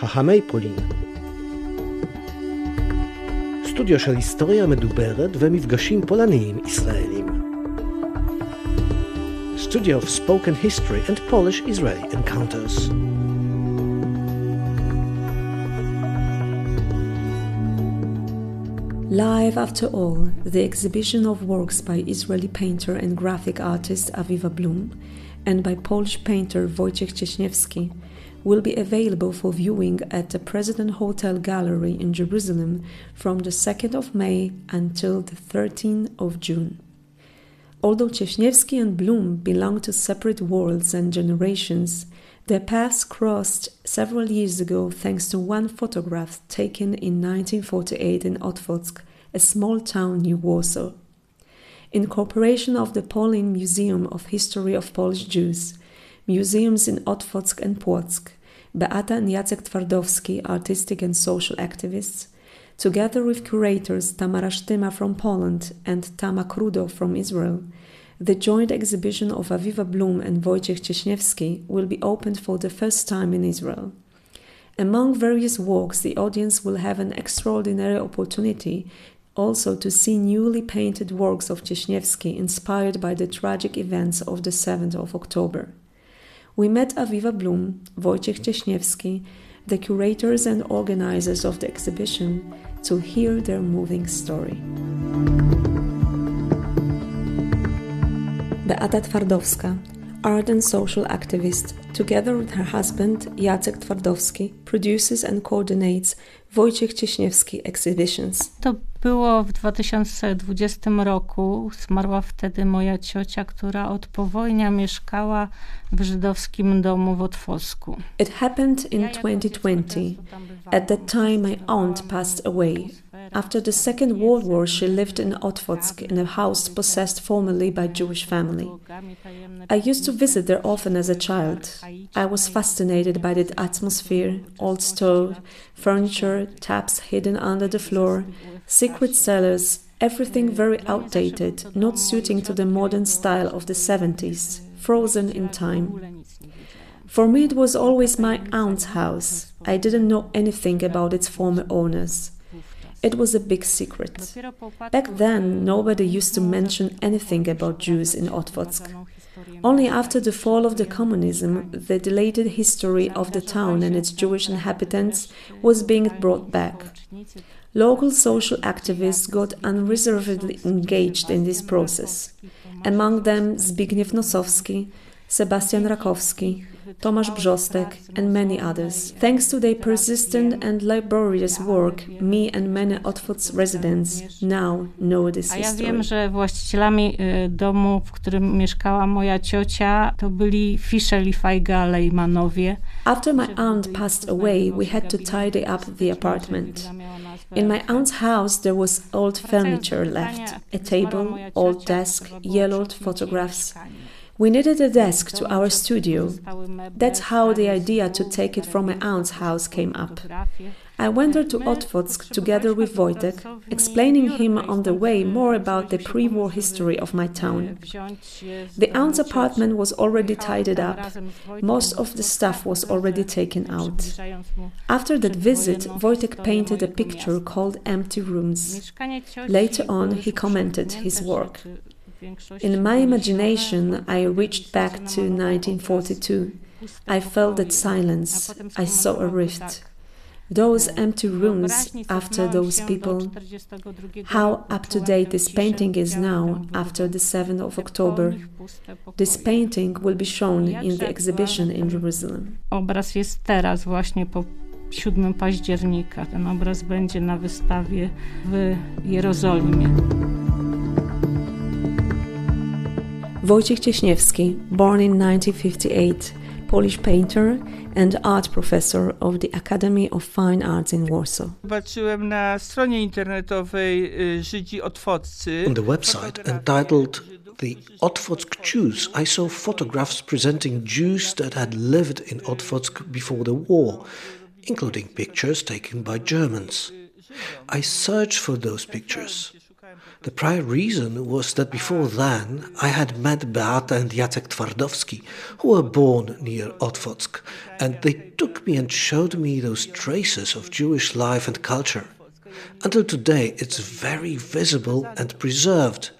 החמי פולין. סטודיו של היסטוריה מדוברת ומפגשים פולניים ישראלים. Studio of spoken history and Polish-Israeli encounters. Live After All, the exhibition of works by Israeli painter and graphic artist Aviva Blum and by Polish painter Wojciech Cieśniewski will be available for viewing at the President Hotel Gallery in Jerusalem from the 2nd of May until the 13th of June. Although Cieśniewski and Blum belong to separate worlds and generations, their paths crossed several years ago thanks to one photograph taken in 1948 in Otwock, a small town near Warsaw. In cooperation of the POLIN Museum of History of Polish Jews, museums in Otwock and Płock, Beata and Jacek Twardowski, artistic and social activists, together with curators Tamara Sztyma from Poland and Tama Krudo from Israel, the joint exhibition of Aviva Blum and Wojciech Cieśniewski will be opened for the first time in Israel. Among various works, the audience will have an extraordinary opportunity also to see newly painted works of Cieśniewski inspired by the tragic events of the 7th of October. We met Aviva Blum, Wojciech Cieśniewski, the curators and organizers of the exhibition, to hear their moving story. Beata Twardowska, art and social activist, together with her husband Jacek Twardowski, produces and coordinates Wojciech Cieśniewski exhibitions. To było w 2020 roku. Zmarła wtedy moja ciocia, która od powojnia mieszkała w żydowskim domu w Otwocku. It happened in 2020. At that time my aunt passed away. After the Second World War, she lived in Otwock in a house possessed formerly by Jewish family. I used to visit there often as a child. I was fascinated by the atmosphere, old stove, furniture, taps hidden under the floor, secret cellars, everything very outdated, not suiting to the modern style of the 70s, frozen in time. For me it was always my aunt's house. I didn't know anything about its former owners. It was a big secret. Back then, nobody used to mention anything about Jews in Otwock. Only after the fall of the communism, the dilated history of the town and its Jewish inhabitants was being brought back. Local social activists got unreservedly engaged in this process. Among them Zbigniew Nosowski, Sebastian Rakowski, Tomasz Brzostek and many others. Thanks to their persistent and laborious work, me and many Otwock residents now know this history. Ja wiem, że właścicielami domu, w którym mieszkała moja ciocia, to byli Fischer i Feiga Lejmanowie. After my aunt passed away, we had to tidy up the apartment. In my aunt's house there was old furniture left, a table, old desk, yellowed photographs. We needed a desk to our studio. That's how the idea to take it from my aunt's house came up. I went there to Otwock together with Wojtek, explaining him on the way more about the pre-war history of my town. The aunt's apartment was already tidied up. Most of the stuff was already taken out. After that visit, Wojtek painted a picture called Empty Rooms. Later on, he commented his work. In my imagination, I reached back to 1942. I felt that silence. I saw a rift. Those empty rooms after those people. How up-to-date this painting is now after the 7th of October. This painting will be shown in the exhibition in Jerusalem. Obraz jest teraz właśnie po 7 października. Ten obraz będzie na wystawie w Jerozolimie. Wojciech Cieśniewski, born in 1958, Polish painter and art professor of the Academy of Fine Arts in Warsaw. Zobaczyłem na stronie internetowej Żydzi Otwoccy. On the website entitled The Otwock Jews, I saw photographs presenting Jews that had lived in Otwock before the war, including pictures taken by Germans. I searched for those pictures. The prior reason was that before then I had met Beata and Jacek Twardowski, who were born near Otwock, and they took me and showed me those traces of Jewish life and culture. Until today, it's very visible and preserved.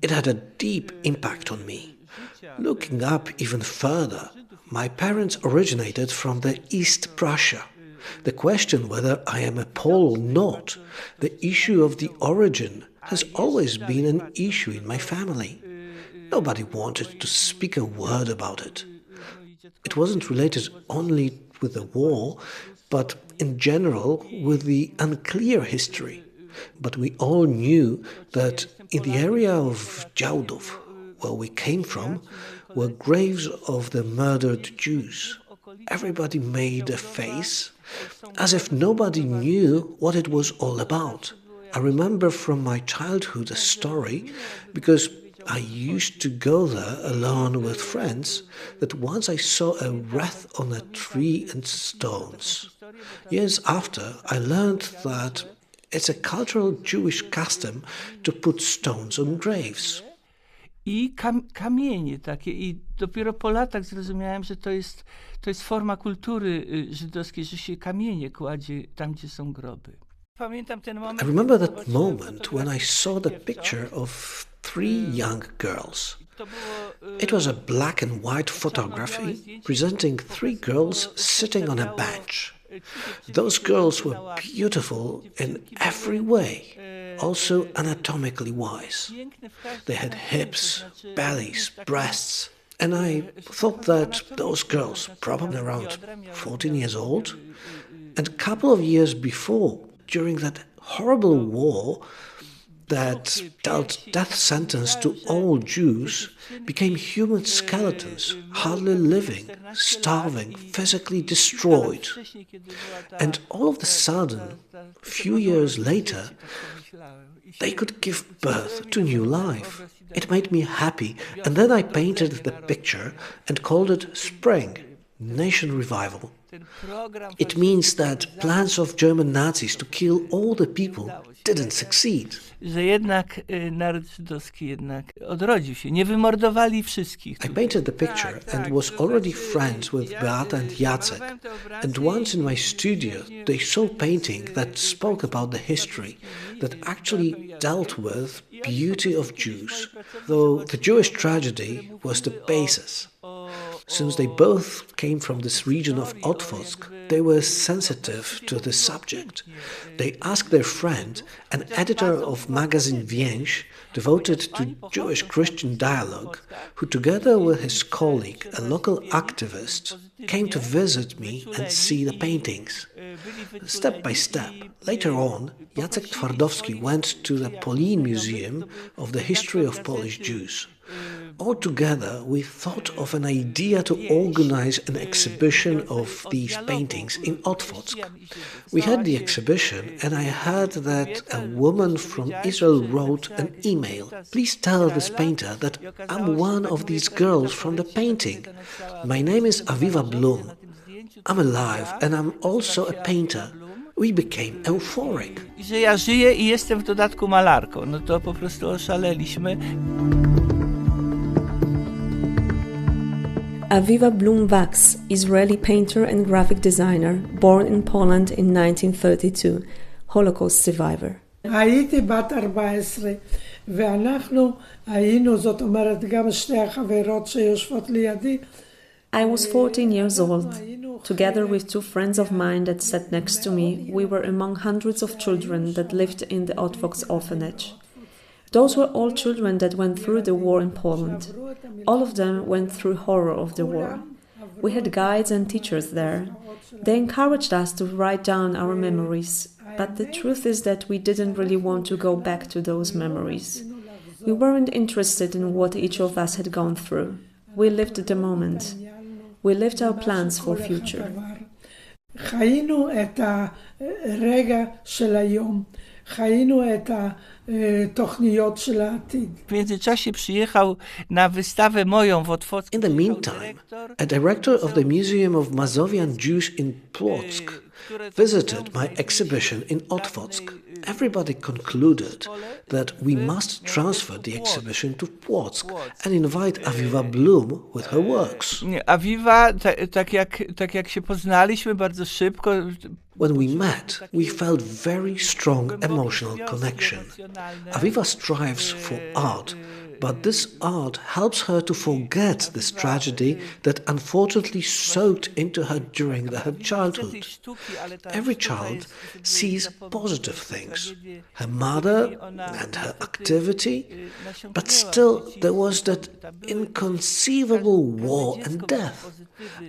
It had a deep impact on me. Looking up even further, my parents originated from the East Prussia. The question whether I am a Pole or not, the issue of the origin, has always been an issue in my family. Nobody wanted to speak a word about it. It wasn't related only with the war, but in general with the unclear history. But we all knew that in the area of Działdów, where we came from, were graves of the murdered Jews. Everybody made a face, as if nobody knew what it was all about. I remember from my childhood a story, because I used to go there alone with friends, that once I saw a wreath on a tree and stones. Years after, I learned that it's a cultural Jewish custom to put stones on graves. I kamienie takie. I dopiero po latach zrozumiałem, że to jest forma kultury żydowskiej, że się kamienie kładzie tam, gdzie są groby. I remember that moment when I saw the picture of 3 young girls. It was a black and white photography presenting 3 girls sitting on a bench. Those girls were beautiful in every way, also anatomically wise. They had hips, bellies, breasts, and I thought that those girls, probably around 14 years old, and a couple of years before, during that horrible war that dealt death sentence to all Jews, became human skeletons, hardly living, starving, physically destroyed. And all of a sudden, a few years later, they could give birth to new life. It made me happy, and then I painted the picture and called it Spring, Nation Revival. It means that plans of German Nazis to kill all the people didn't succeed. Że jednak naród żydowski jednak odrodził się. Nie wymordowali wszystkich. I painted the picture and was already friends with Beata and Jacek. And once in my studio, they saw a painting that spoke about the history, that actually dealt with beauty of Jews, though the Jewish tragedy was the basis. Since they both came from this region of Otwock, they were sensitive to the subject. They asked their friend, an editor of magazine Więź, devoted to Jewish-Christian dialogue, who together with his colleague, a local activist, came to visit me and see the paintings. Step by step, later on, Jacek Twardowski went to the POLIN Museum of the History of Polish Jews. Altogether, we thought of an idea to organize an exhibition of these paintings in Otwock. We had the exhibition, and I heard that a woman from Israel wrote an email. Please tell this painter that I'm one of these girls from the painting. My name is Aviva Blum. I'm alive, and I'm also a painter. We became euphoric. I że ja żyję i jestem w dodatku malarką. No to po prostu oszaleliśmy. Aviva Blum Wax, Israeli painter and graphic designer, born in Poland in 1932, Holocaust survivor. הייתי בת 14, ואנחנו היינו, זאת אומרת, גם שתי החברות שיושבות לידי. I was 14 years old. Together with 2 friends of mine that sat next to me, we were among hundreds of children that lived in the Otwock orphanage. Those were all children that went through the war in Poland. All of them went through horror of the war. We had guides and teachers there. They encouraged us to write down our memories, but the truth is that we didn't really want to go back to those memories. We weren't interested in what each of us had gone through. We lived the moment. We lived our plans for future. חיינו את הרגע של היום. חיינו את התוכניות של העתיד. W międzyczasie przyjechał na wystawę moją w Otwocku. In the meantime, a director of the Museum of Mazovian Jews in Płock visited my exhibition in Otwock everybody concluded that we must transfer the exhibition to Płock and invite Aviva Blum with her works. Aviva, tak jak się poznaliśmy bardzo szybko. When we met, we felt very strong emotional connection. Aviva strives for art, but this art helps her to forget this tragedy that unfortunately soaked into her during her childhood. Every child sees positive things, her mother and her activity, but still there was that inconceivable war and death.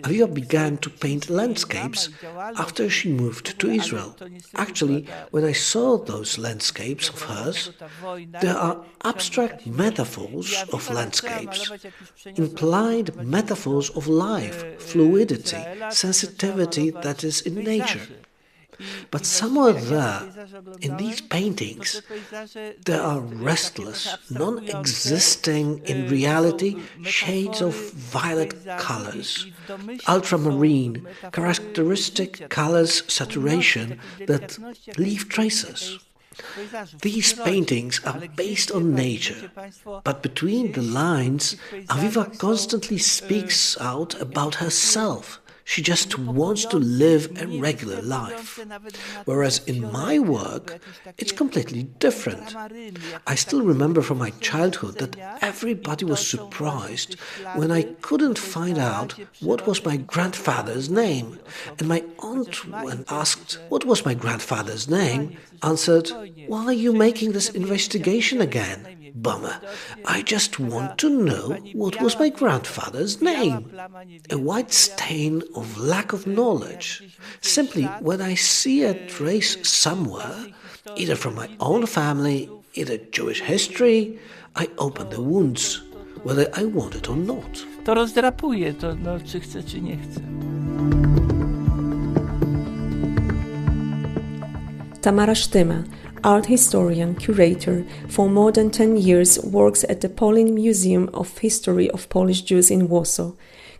Aviva began to paint landscapes after she moved to Israel. Actually, when I saw those landscapes of hers, there are abstract metaphors of landscapes, implied metaphors of life, fluidity, sensitivity that is in nature. But somewhere there, in these paintings, there are restless, non-existing in reality shades of violet colors, ultramarine, characteristic colors saturation that leave traces. These paintings are based on nature, but between the lines, Aviva constantly speaks out about herself. She just wants to live a regular life. Whereas in my work, it's completely different. I still remember from my childhood that everybody was surprised when I couldn't find out what was my grandfather's name. And my aunt, when asked what was my grandfather's name, answered, "Why are you making this investigation again? Bummer. I just want to know what was my grandfather's name." A white stain of lack of knowledge. Simply when I see a trace somewhere, either from my own family, either Jewish history, I open the wounds, whether I want it or not. To rozdrapuje to, czy chcę, czy nie chcę. Tamara Sztyma, art historian, curator, for more than 10 years works at the POLIN Museum of History of Polish Jews in Warsaw,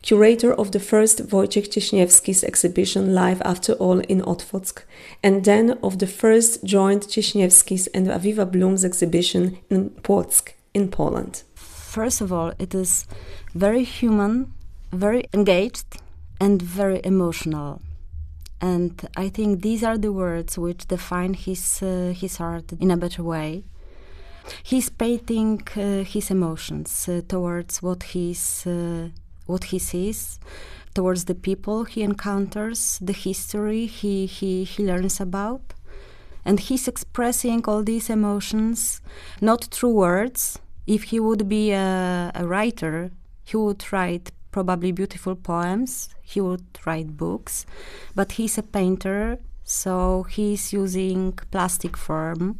curator of the first Wojciech Cieśniewski's exhibition Life After All in Otwock, and then of the first joint Cieśniewski's and Aviva Blum's exhibition in Płock in Poland. First of all, it is very human, very engaged, and very emotional. And I think these are the words which define his art in a better way. He's painting his emotions towards what he sees, towards the people he encounters, the history he learns about. And he's expressing all these emotions not through words. If he would be a writer, he would write probably beautiful poems, he would write books, but he's a painter, so he's using plastic form.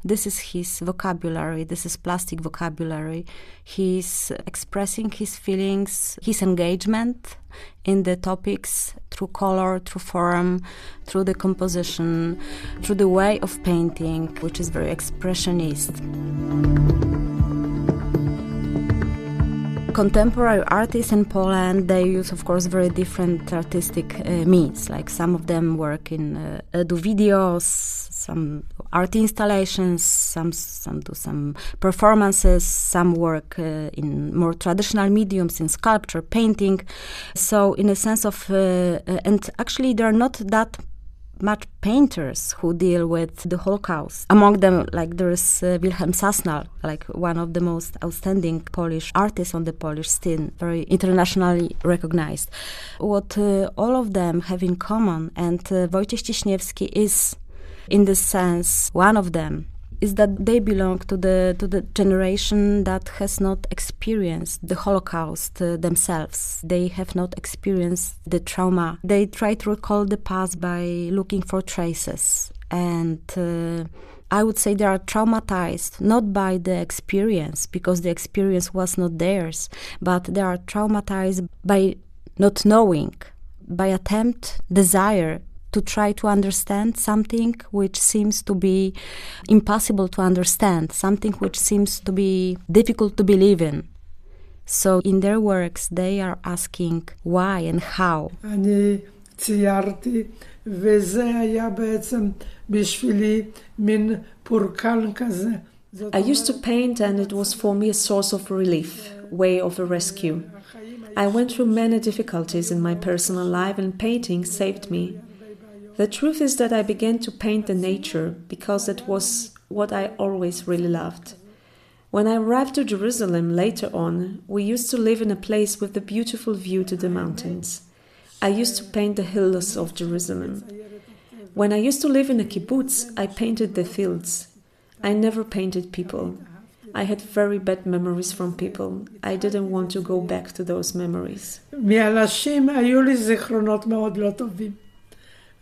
This is his vocabulary, this is plastic vocabulary. He's expressing his feelings, his engagement in the topics through color, through form, through the composition, through the way of painting, which is very expressionist. Contemporary artists in Poland, they use, of course, very different artistic means. Like some of them work in do videos, some art installations, some do some performances, some work in more traditional mediums, in sculpture, painting. So, in a sense of, and actually, there are not that much painters who deal with the Holocaust. Among them, like there is Wilhelm Sasnal, like one of the most outstanding Polish artists on the Polish scene, very internationally recognized. What all of them have in common, and Wojciech Cieśniewski is, in this sense, one of them, is that they belong to the generation that has not experienced the Holocaust themselves. They have not experienced the trauma. They try to recall the past by looking for traces. And I would say they are traumatized not by the experience, because the experience was not theirs, but they are traumatized by not knowing, by desire to try to understand something which seems to be impossible to understand, something which seems to be difficult to believe in. So in their works, they are asking why and how. אני ציירתי, וזה היה בעצם בשבילי מין פורקן כזה. I used to paint and it was for me a source of relief, way of a rescue. I went through many difficulties in my personal life and painting saved me. The truth is that I began to paint the nature because it was what I always really loved. When I arrived to Jerusalem later on, we used to live in a place with a beautiful view to the mountains. I used to paint the hills of Jerusalem. When I used to live in a kibbutz, I painted the fields. I never painted people. I had very bad memories from people. I didn't want to go back to those memories. מאנשים היו לי זיכרונות מאוד לא טובים,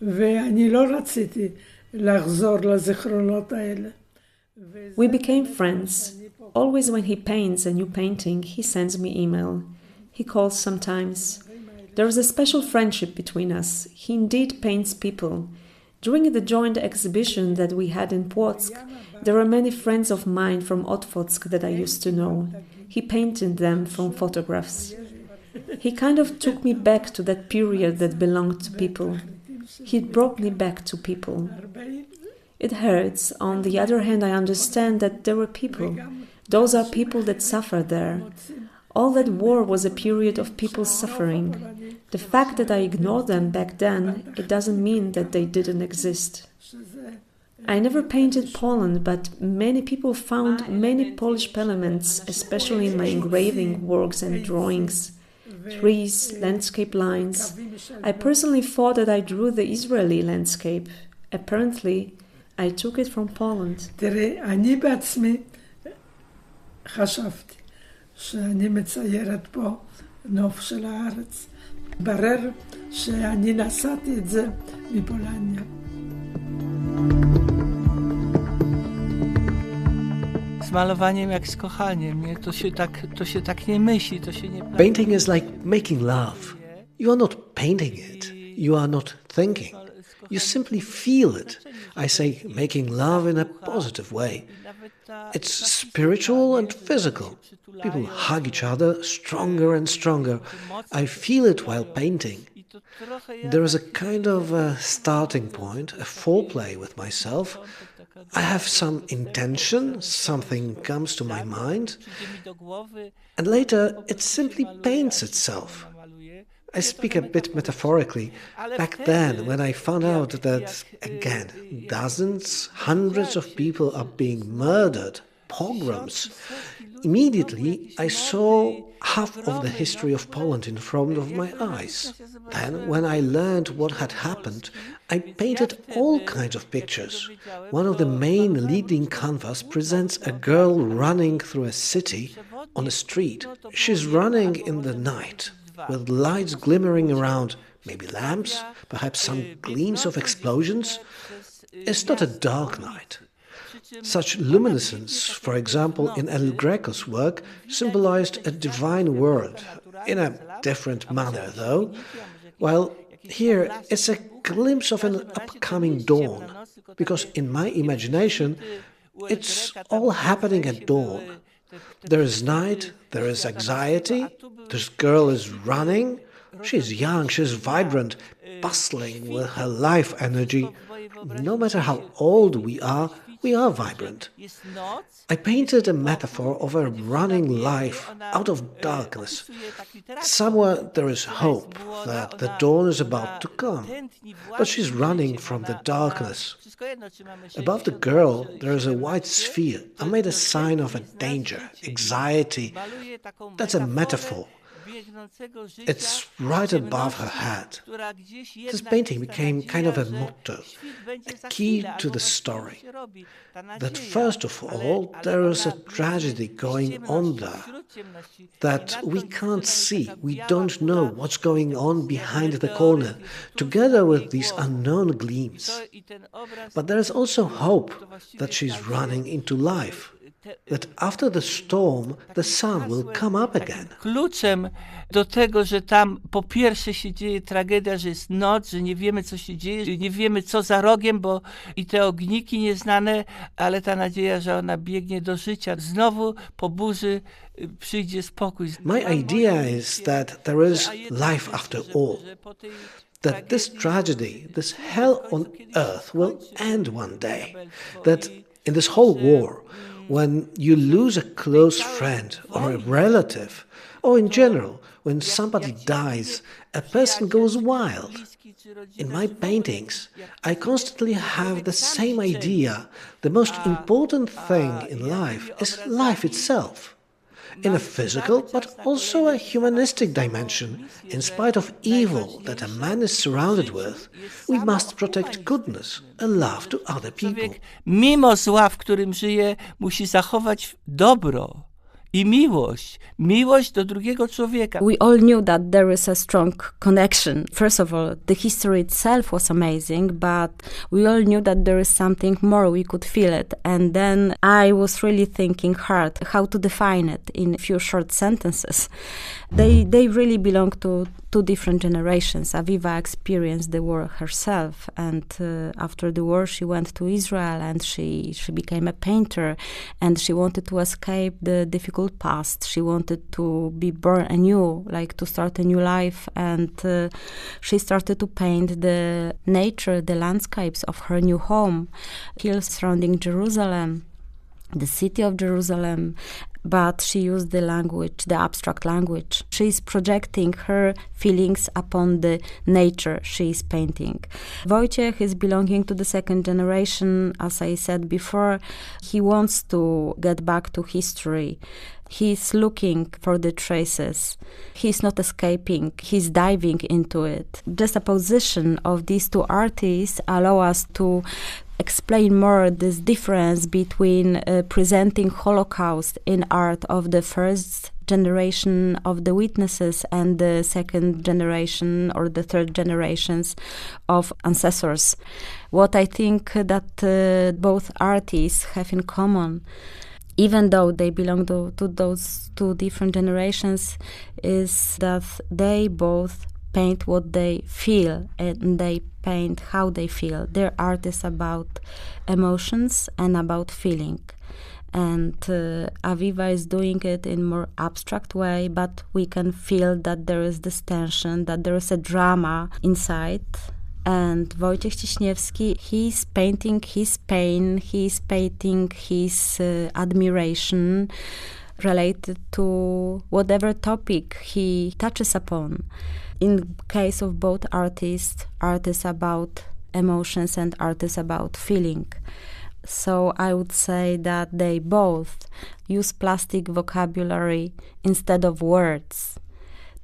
ואני לא רציתי לחזור לזיכרונות האלה. We became friends. Always when he paints a new painting, he sends me email. He calls sometimes. There is a special friendship between us. He indeed paints people. During the joint exhibition that we had in Płock, there were many friends of mine from Otwock that I used to know. He painted them from photographs. He kind of took me back to that period that belonged to people. He brought me back to people. It hurts. On the other hand, I understand that there were people. Those are people that suffer there. All that war was a period of people suffering. The fact that I ignored them back then, it doesn't mean that they didn't exist. I never painted Poland, but many people found many Polish elements, especially in my engraving works and drawings. Trees, landscape lines. I personally thought that I drew the Israeli landscape. Apparently, I took it from Poland. תראי, אני בעצמי חשבתי שאני מציירת פה נוף של הארץ. ברר שאני נשאתי את זה מפולניה. Z malowaniem jak z kochaniem, nie? To się tak nie myśli, to się nie... Painting is like making love. You are not painting it. You are not thinking. You simply feel it. I say making love in a positive way. It's spiritual and physical. People hug each other stronger and stronger. I feel it while painting. There is a kind of a starting point, a foreplay with myself. I have some intention, something comes to my mind, and later it simply paints itself. I speak a bit metaphorically. Back then, when I found out that, again, dozens, hundreds of people are being murdered, pogroms, immediately I saw half of the history of Poland in front of my eyes. Then, when I learned what had happened, I painted all kinds of pictures. One of the main leading canvas presents a girl running through a city on a street. She's running in the night, with lights glimmering around, maybe lamps, perhaps some gleams of explosions. It's not a dark night. Such luminescence, for example, in El Greco's work, symbolized a divine world, in a different manner, though, while here it's a glimpse of an upcoming dawn, because in my imagination, it's all happening at dawn. There is night, there is anxiety, this girl is running, she's young, she's vibrant, bustling with her life energy. No matter how old we are vibrant. I painted a metaphor of a running life out of darkness. Somewhere there is hope that the dawn is about to come, but she's running from the darkness. Above the girl there is a white sphere. I made a sign of a danger, anxiety. That's a metaphor. It's right above her head. This painting became kind of a motto, a key to the story. That first of all, there is a tragedy going on there that we can't see. We don't know what's going on behind the corner, together with these unknown gleams. But there is also hope that she's running into life. That after the storm, the sun will come up again. Kluczem do tego, że tam po pierwsze się dzieje tragedia, że jest noc, że nie wiemy co się dzieje, że nie wiemy co za rogiem, bo i te ogniki nieznane, ale ta nadzieja, że ona biegnie do życia. Znowu po burzy przyjdzie spokój. My idea is that there is life after all. that this tragedy, this hell on earth will end one day. That in this whole war, when you lose a close friend or a relative, or in general, when somebody dies, a person goes wild. In my paintings, I constantly have the same idea. The most important thing in life is life itself. In a physical, but also a humanistic dimension, in spite of evil that a man is surrounded with, we must protect goodness and love to other people. Mimo zła, w którym żyje, musi zachować dobro i miłość do drugiego człowieka. We all knew that there is a strong connection. First of all, the history itself was amazing, but we all knew that there is something more, we could feel it. And then I was really thinking hard how to define it in a few short sentences. They really belong to two different generations. Aviva experienced the war herself, and after the war she went to Israel and she became a painter, and she wanted to escape the difficult past. She wanted to be born anew, like to start a new life, and she started to paint the nature, the landscapes of her new home, hills surrounding Jerusalem, the city of Jerusalem. But she used the language, the abstract language. She is projecting her feelings upon the nature she is painting. Wojciech is belonging to the second generation. As I said before, he wants to get back to history. He's looking for the traces. He's not escaping. He's diving into it. Just a position of these two artists allow us to explain more this difference between presenting Holocaust in art of the first generation of the witnesses and the second generation or the third generations of ancestors. What I think that both artists have in common, even though they belong to those two different generations, is that they both paint what they feel and they paint how they feel. Their art is about emotions and about feeling. And Aviva is doing it in more abstract way, but we can feel that there is this tension, that there is a drama inside. And Wojciech Cieśniewski, he's painting his pain, he's painting his admiration related to whatever topic he touches upon. In case of both artists, art is about emotions and art is about feeling. So I would say that they both use plastic vocabulary instead of words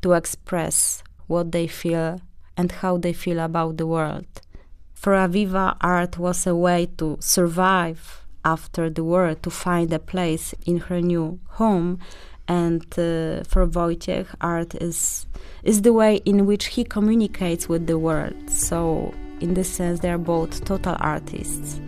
to express what they feel and how they feel about the world. For Aviva, art was a way to survive after the war, to find a place in her new home. And for Wojciech, art is the way in which he communicates with the world. So in this sense, they are both total artists.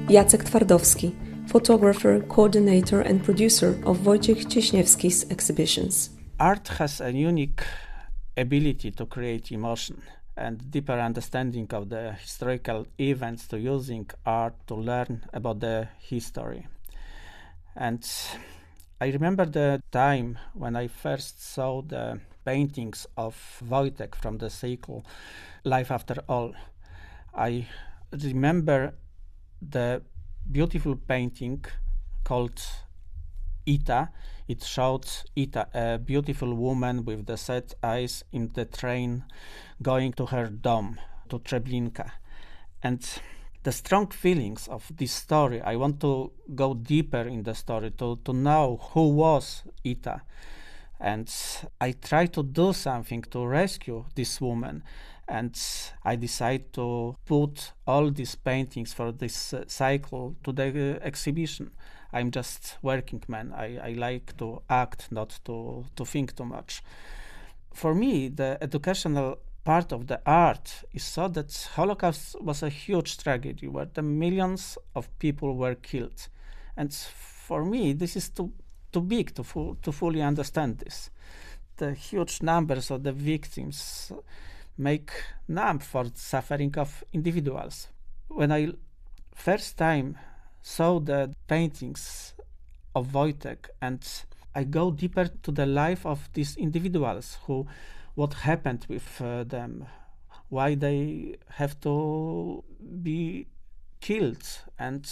Jacek Twardowski, photographer, coordinator and producer of Wojciech Cieśniewski's exhibitions. Art has a unique ability to create emotion and deeper understanding of the historical events, to using art to learn about the history. And I remember the time when I first saw the paintings of Wojtek from the cycle Life After All. I remember the beautiful painting called Ita. It showed Ita, a beautiful woman with the sad eyes, in the train going to her dom, to Treblinka. And the strong feelings of this story, I want to go deeper in the story, to know who was Ita. And I try to do something to rescue this woman. And I decide to put all these paintings for this cycle to the exhibition. I'm just working man. I like to act, not to think too much. For me, the educational part of the art is so that Holocaust was a huge tragedy where the millions of people were killed. And for me, this is too big to fully understand this. The huge numbers of the victims make numb for suffering of individuals. When I first time saw the paintings of Wojtek, and I go deeper to the life of these individuals, what happened with them, why they have to be killed, and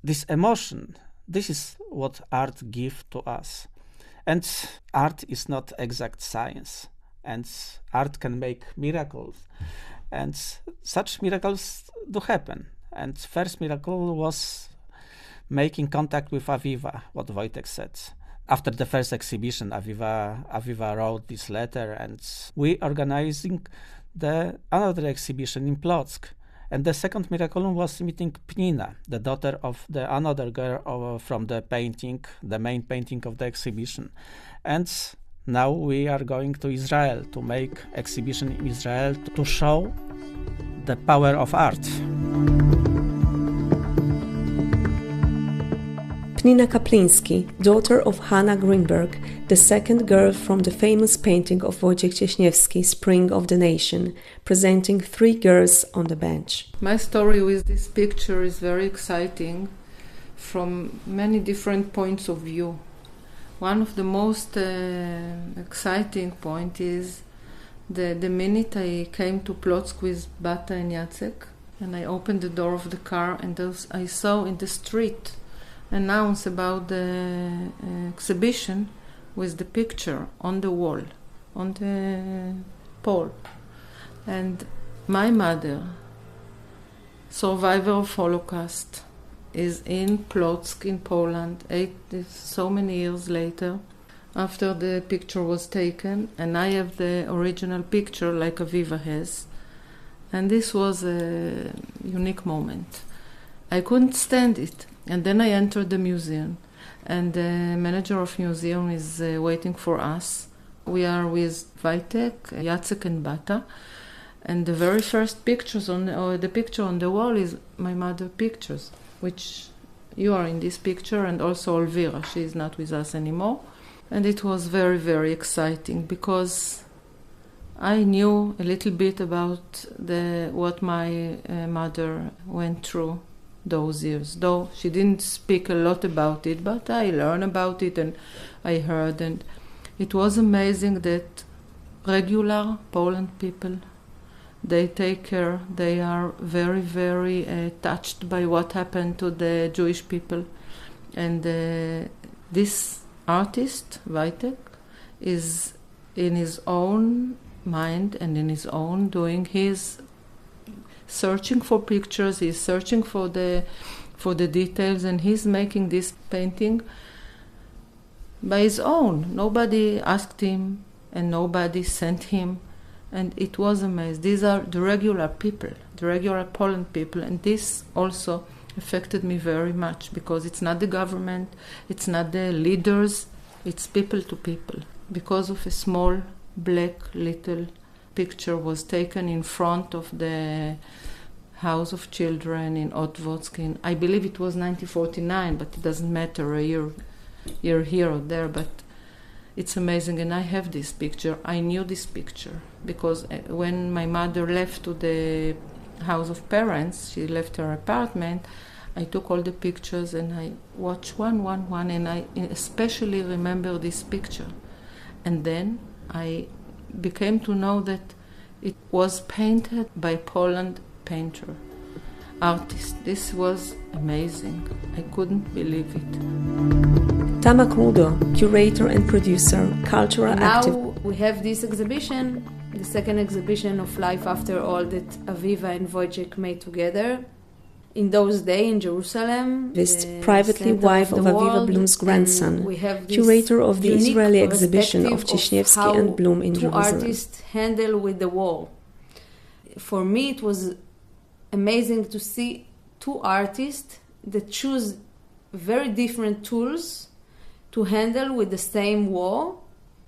this emotion, this is what art gives to us. And art is not exact science, and art can make miracles, and such miracles do happen. And first miracle was making contact with Aviva, what Wojtek said. After the first exhibition, Aviva wrote this letter, and we organizing another exhibition in Płock. And the second miracle was meeting Pnina, the daughter of another girl from the main painting of the exhibition. And now we are going to Israel to make exhibition in Israel to show the power of art. Pnina Kapliński, daughter of Hanna Greenberg, the second girl from the famous painting of Wojciech Cieśniewski, Spring of the Nation, presenting 3 girls on the bench. My story with this picture is very exciting from many different points of view. One of the most exciting point is the minute I came to Płock with Beata and Jacek, and I opened the door of the car, and I saw in the street announce about the exhibition with the picture on the wall, on the pole. And my mother, survivor of Holocaust, is in Płock in Poland, so many years later, after the picture was taken, and I have the original picture like Aviva has. And this was a unique moment. I couldn't stand it. And then I entered the museum, and the manager of museum is waiting for us. We are with Wojtek, Jacek and Beata, and the very first pictures the picture on the wall is my mother's pictures, which you are in this picture, and also Elvira, she is not with us anymore. And it was very, very exciting because I knew a little bit about what my mother went through those years, though she didn't speak a lot about it, but I learned about it and I heard, and it was amazing that regular Poland people, they take care, they are very, very touched by what happened to the Jewish people. And this artist, Wojtek, is in his own mind and in his own doing, he's searching for pictures, he's searching for the details, and he's making this painting by his own. Nobody asked him and nobody sent him, and it was amazing. These are the regular people, the regular Poland people, and this also affected me very much because it's not the government, it's not the leaders, it's people to people. Because of a small black little picture was taken in front of the House of Children in Otwock. I believe it was 1949, but it doesn't matter a year here or there, but it's amazing. And I have this picture. I knew this picture because when my mother left to the house of parents, she left her apartment, I took all the pictures and I watched one, and I especially remember this picture. And then I became to know that it was painted by Poland painter, artist. This was amazing. I couldn't believe it. Tama Krudo, curator and producer, cultural active. Now we have this exhibition, the second exhibition of Life After All that Aviva and Wojciech made together. In those days in Jerusalem, privately wife of Aviva Blum's grandson, curator of the Israeli exhibition of Cieśniewski and Blum in Jerusalem. Two artists handle with the wall. For me, it was amazing to see two artists that choose very different tools to handle with the same wall.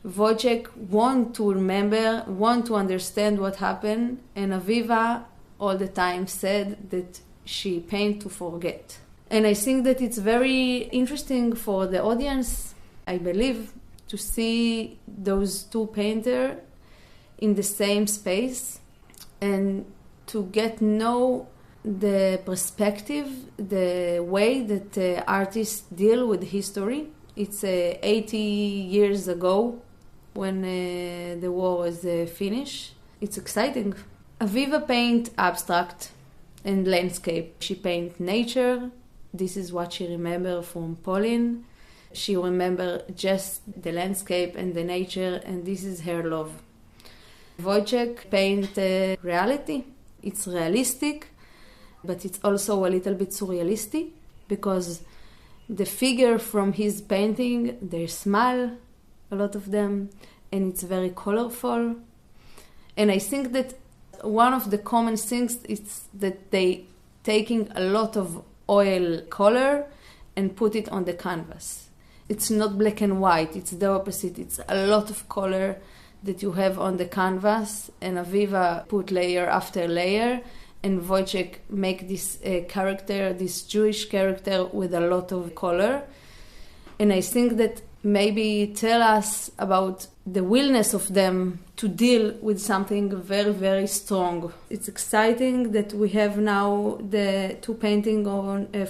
Wojciech want to remember, want to understand what happened, and Aviva all the time said that she paint to forget. And I think that it's very interesting for the audience, I believe, to see those two painters in the same space and to get know the perspective, the way that artists deal with history. It's 80 years ago when the war was finished. It's exciting. Aviva paint abstract and landscape. She paint nature. This is what she remember from POLIN. She remember just the landscape and the nature, and this is her love. Wojciech paint reality. It's realistic, but it's also a little bit surrealistic because the figure from his painting, they smile, a lot of them, and it's very colorful. And I think that one of the common things is that they taking a lot of oil color and put it on the canvas. It's not black and white, it's the opposite. It's a lot of color that you have on the canvas, and Aviva put layer after layer, and Wojciech make this character, this Jewish character with a lot of color. And I think that maybe tell us about the willingness of them to deal with something very, very strong. It's exciting that we have now the two paintings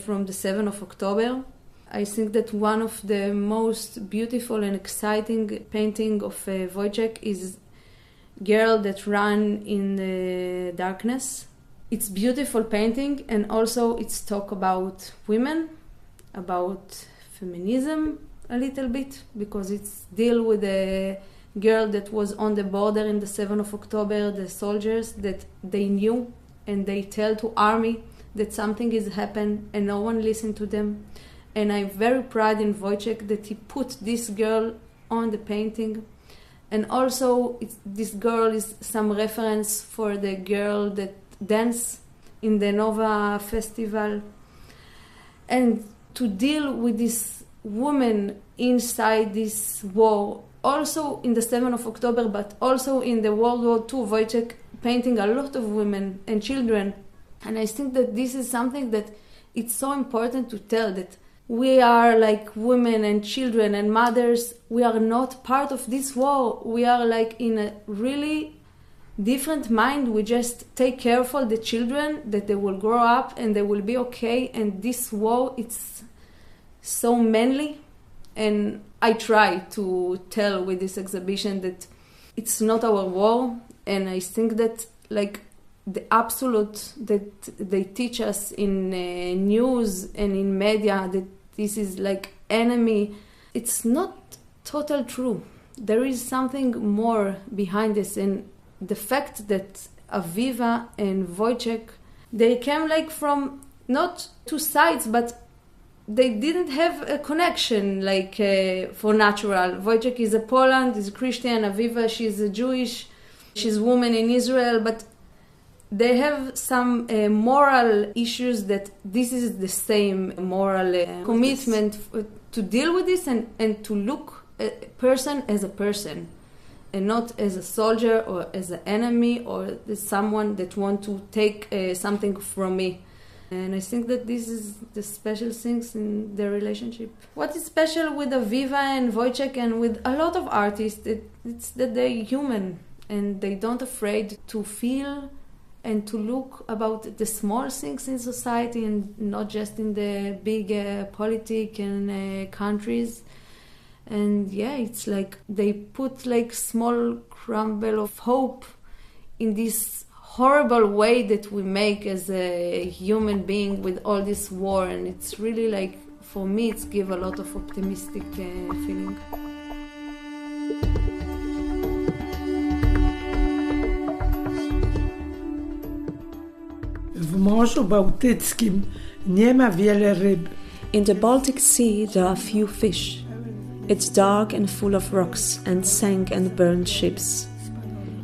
from the 7th of October. I think that one of the most beautiful and exciting painting of Wojciech is Girl That Ran in the Darkness. It's beautiful painting, and also it's talk about women, about feminism a little bit, because it's deal with a girl that was on the border in the 7th of October, the soldiers that they knew, and they tell to army that something is happened and no one listened to them. And I'm very proud in Wojciech that he put this girl on the painting. And also this girl is some reference for the girl that dance in the Nova Festival. And to deal with this woman inside this war, also in the 7th of October, but also in the World War II, Wojciech painting a lot of women and children. And I think that this is something that it's so important to tell, that we are like women and children and mothers. We are not part of this war. We are like in a really different mind. We just take care for the children, that they will grow up and they will be okay. And this war, it's so manly. And I try to tell with this exhibition that it's not our war. And I think that like the absolute that they teach us in news and in media, that this is like enemy, it's not total true. There is something more behind this, and the fact that Aviva and Wojciech, they came like from not two sides, but they didn't have a connection like for natural. Wojciech is a Poland, is a Christian. Aviva, she's a Jewish, she's a woman in Israel, but they have some moral issues that this is the same moral commitment to deal with this and to look a person as a person and not as a soldier or as an enemy or as someone that want to take something from me. And I think that this is the special things in their relationship. What is special with Aviva and Wojciech and with a lot of artists, it's that they're human and they don't afraid to feel and to look about the small things in society and not just in the big politic and countries. And yeah, it's like they put like small crumble of hope in this horrible way that we make as a human being with all this war. And it's really like, for me, it's give a lot of optimistic feeling. W Morzu Bałtyckim nie ma wiele ryb. In the Baltic Sea there are few fish. It's dark and full of rocks and sank and burned ships.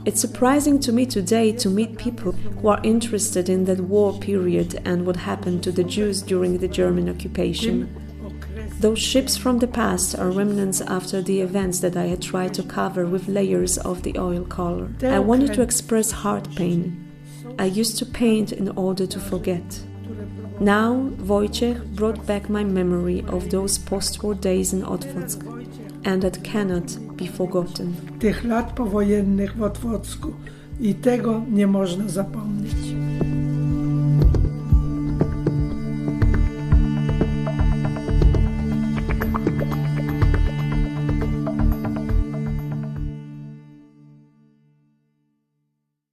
It's surprising to me today to meet people who are interested in that war period and what happened to the Jews during the German occupation. Those ships from the past are remnants after the events that I had tried to cover with layers of the oil color. I wanted to express heart pain. I used to paint in order to forget. Now, Wojciech brought back my memory of those post-war days in Otwock, and that cannot be forgotten. Tych lat powojennych w Otwocku i tego nie można zapomnieć.